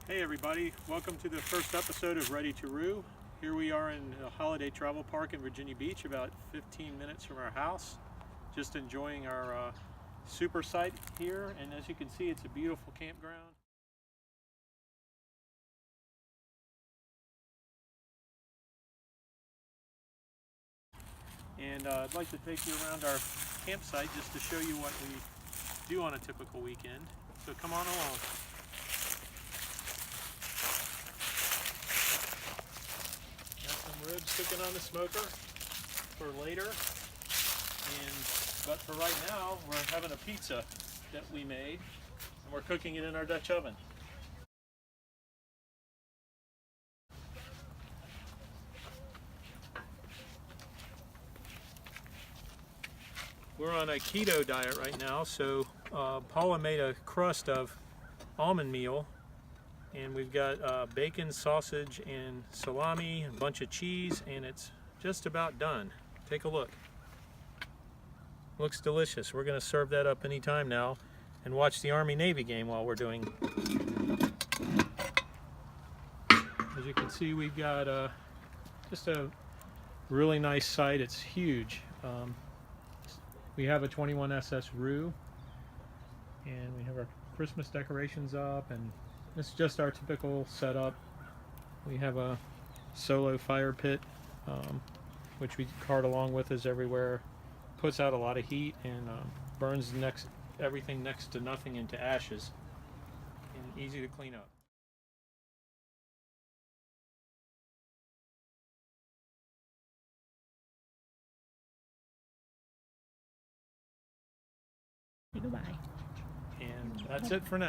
Hey everybody, welcome to the first episode of Ready to Roo. Here we are in a holiday travel park in Virginia Beach, about 15 minutes from our house. Just enjoying our super site here, and as you can see, it's a beautiful campground. And I'd like to take you around our campsite just to show you what we do on a typical weekend. So come on along. Ribs cooking on the smoker for later, but for right now we're having a pizza that we made and we're cooking it in our Dutch oven. We're on a keto diet right now, so Paula made a crust of almond meal, and we've got bacon, sausage, and salami, and a bunch of cheese, and it's just about done. Take a look. Looks delicious. We're going to serve that up anytime now and watch the Army-Navy game while we're doing. As you can see, we've got just a really nice site. It's huge. We have a 21 SS Roo, and we have our Christmas decorations up, and this is just our typical setup. We have a solo fire pit, which we cart along with us everywhere. Puts out a lot of heat and burns everything next to nothing into ashes, and easy to clean up. Goodbye. And that's it for now.